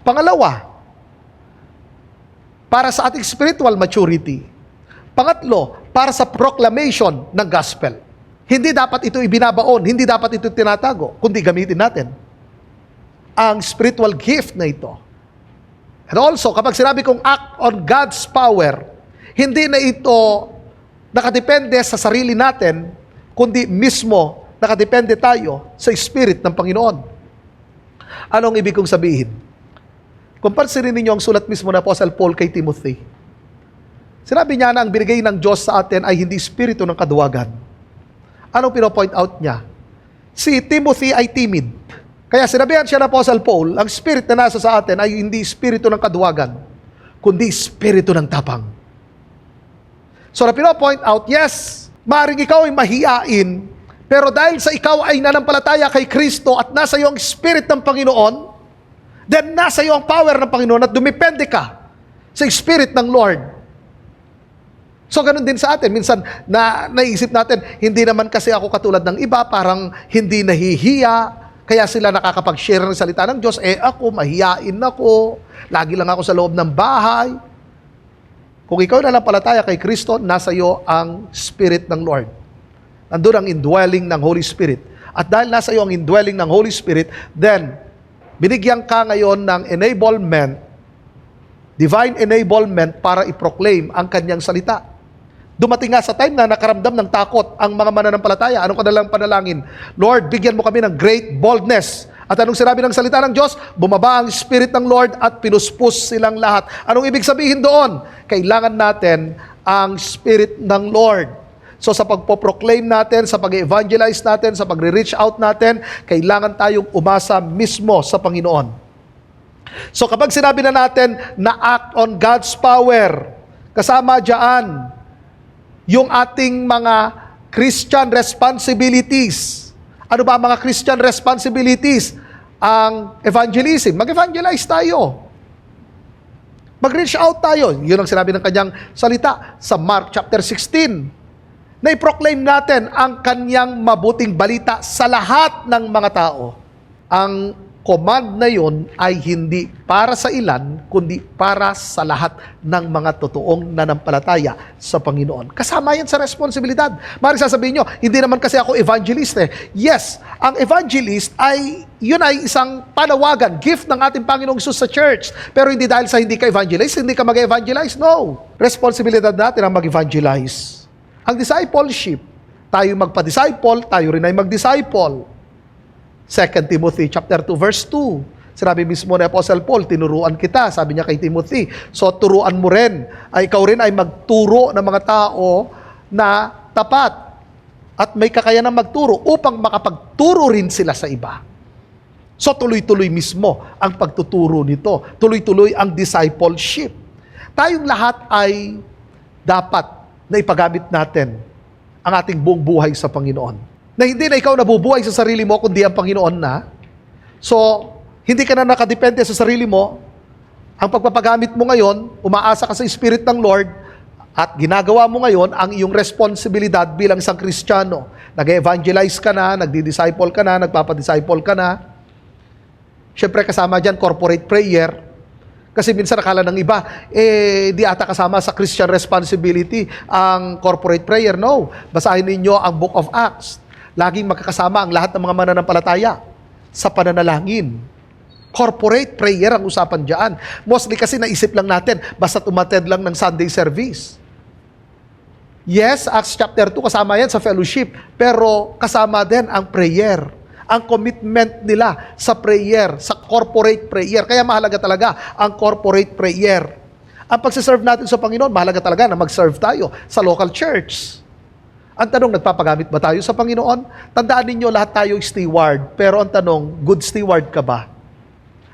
Pangalawa, para sa ating spiritual maturity. Pangatlo, para sa proclamation ng gospel. Hindi dapat ito ibinabaon, hindi dapat ito tinatago, kundi gamitin natin ang spiritual gift na ito. And also, kapag sinabi kong act on God's power, Hindi na ito nakadepende sa sarili natin, kundi mismo nakadepende tayo sa Spirit ng Panginoon. Anong ibig kong sabihin? Kung pansinin ninyo ang sulat mismo na Apostle Paul kay Timothy, sinabi niya na ang binigay ng Diyos sa atin ay hindi espiritu ng kaduwagan. Anong pinopoint out niya? Si Timothy ay timid. Kaya sinabihan siya ng Apostle Paul, ang spirit na nasa sa atin ay hindi espiritu ng kaduwagan, kundi espiritu ng tapang. So na pinopoint out, yes, maaaring ikaw ay mahiyain, pero dahil sa ikaw ay nanampalataya kay Kristo at nasa iyo ang Spirit ng Panginoon, then nasa iyo ang power ng Panginoon at dumepende ka sa Spirit ng Lord. So ganun din sa atin. Minsan naisip natin, hindi naman kasi ako katulad ng iba, parang hindi nahihiya, kaya sila nakakapag-share ng salita ng Diyos. Ako, mahiyain ako, lagi lang ako sa loob ng bahay. Kung ikaw nanampalataya kay Kristo, nasa iyo ang Spirit ng Lord. Nandun ang indwelling ng Holy Spirit. At dahil nasa iyo ang indwelling ng Holy Spirit, then, binigyan ka ngayon ng enablement, divine enablement para i-proclaim ang kanyang salita. Dumating nga sa time na nakaramdam ng takot ang mga mananampalataya. Anong kanilang panalangin? Lord, bigyan mo kami ng great boldness. At anong sinabi ng salita ng Diyos? Bumaba ang Spirit ng Lord at pinuspos silang lahat. Anong ibig sabihin doon? Kailangan natin ang Spirit ng Lord. So sa pagpo-proclaim natin, sa pag-evangelize natin, sa pag-reach out natin, kailangan tayong umasa mismo sa Panginoon. So kapag sinabi na natin na act on God's power, kasama dyan yung ating mga Christian responsibilities. Ano ba ang mga Christian responsibilities? Ang evangelism. Mag-evangelize tayo. Mag-reach out tayo. Yun ang sinabi ng kanyang salita sa Mark chapter 16. Na i-proclaim natin ang kanyang mabuting balita sa lahat ng mga tao. Ang command na yun ay hindi para sa ilan, kundi para sa lahat ng mga totoong nanampalataya sa Panginoon. Kasama yan sa responsibilidad. Maaaring sasabihin nyo, hindi naman kasi ako evangelist eh. Yes, ang evangelist yun ay isang panawagan, gift ng ating Panginoong Hesus sa church. Pero hindi dahil sa hindi ka evangelist, hindi ka mag-evangelize. No. Responsibilidad natin ang mag-evangelize. Ang discipleship, tayo magpa-disciple, tayo rin ay mag-disciple. 2 Timothy chapter 2 verse 2. Sinabi mismo ni Apostle Paul, tinuruan kita, sabi niya kay Timothy. So turuan mo rin, ikaw rin ay magturo ng mga tao na tapat at may kakayanang magturo upang makapagturo rin sila sa iba. So tuloy-tuloy mismo ang pagtuturo nito. Tuloy-tuloy ang discipleship. Tayong lahat ay dapat na ipagamit natin ang ating buong buhay sa Panginoon. Na hindi na ikaw nabubuhay sa sarili mo, kundi ang Panginoon na. So, hindi ka na nakadepende sa sarili mo. Ang pagpapagamit mo ngayon, umaasa ka sa Spirit ng Lord, at ginagawa mo ngayon ang iyong responsibilidad bilang isang Kristiyano. Nag-evangelize ka na, nagdi-disciple ka na, nagpapadisciple ka na. Siyempre kasama dyan, corporate prayer. Kasi minsan akala ng iba, di ata kasama sa Christian responsibility ang corporate prayer. No. Basahin ninyo ang Book of Acts. Laging magkakasama ang lahat ng mga mananampalataya sa pananalangin. Corporate prayer ang usapan dyan. Mostly kasi naisip lang natin, basta umattend lang ng Sunday service. Yes, Acts chapter 2, kasama yan sa fellowship. Pero kasama din ang prayer. Ang commitment nila sa prayer, sa corporate prayer. Kaya mahalaga talaga ang corporate prayer. Ang pagsiserve natin sa Panginoon, mahalaga talaga na mag-serve tayo sa local church. Ang tanong, nagpapagamit ba tayo sa Panginoon? Tandaan ninyo, lahat tayo steward. Pero ang tanong, good steward ka ba?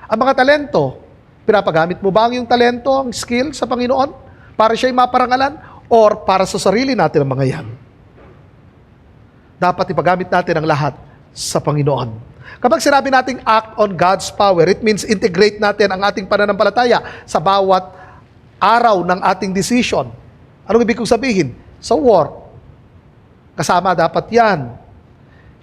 Ang mga talento, pinapagamit mo ba ang iyong talento, ang skill sa Panginoon? Para siya'y maparangalan? Or para sa sarili natin ang mga yan? Dapat ipagamit natin ang lahat sa Panginoon. Kapag sinabi nating act on God's power, it means integrate natin ang ating pananampalataya sa bawat araw ng ating decision. Anong ibig kong sabihin? Sa work, kasama dapat yan.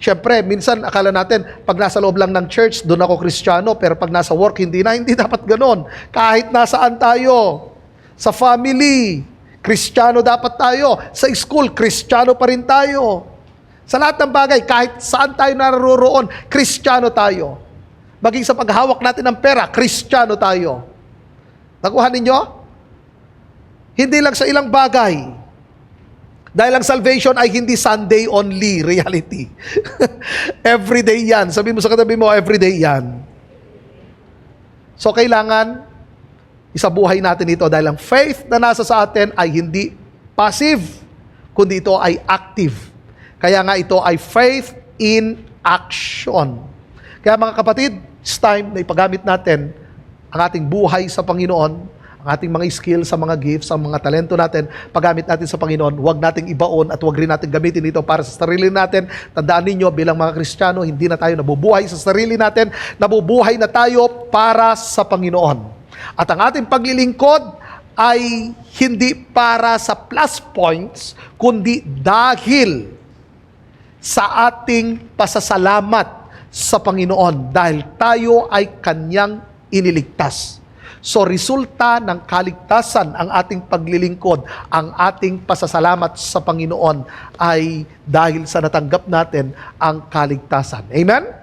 Siyempre, minsan akala natin, pag nasa loob lang ng church, doon ako Kristiyano, pero pag nasa work, hindi na. Hindi dapat ganon. Kahit nasaan tayo, sa family, Kristiyano dapat tayo. Sa school, Kristiyano pa rin tayo. Sa lahat ng bagay, kahit saan tayo naroroon, Kristiyano tayo. Maging sa paghawak natin ng pera, Kristiyano tayo. Nakuha ninyo? Hindi lang sa ilang bagay. Dahil ang salvation ay hindi Sunday only reality. Everyday yan. Sabi mo sa katabi mo, everyday yan. So kailangan isabuhay natin ito dahil ang faith na nasa sa atin ay hindi passive, kundi ito ay active. Kaya nga ito ay faith in action. Kaya mga kapatid, it's time na ipagamit natin ang ating buhay sa Panginoon, ang ating mga skills, sa mga gifts, ang mga talento natin, paggamit natin sa Panginoon, huwag nating ibaon at huwag rin natin gamitin ito para sa sarili natin. Tandaan ninyo, bilang mga Kristiyano, hindi na tayo nabubuhay sa sarili natin, nabubuhay na tayo para sa Panginoon. At ang ating paglilingkod ay hindi para sa plus points, kundi dahil sa ating pasasalamat sa Panginoon dahil tayo ay Kanyang iniligtas. So resulta ng kaligtasan ang ating paglilingkod, ang ating pasasalamat sa Panginoon ay dahil sa natanggap natin ang kaligtasan. Amen?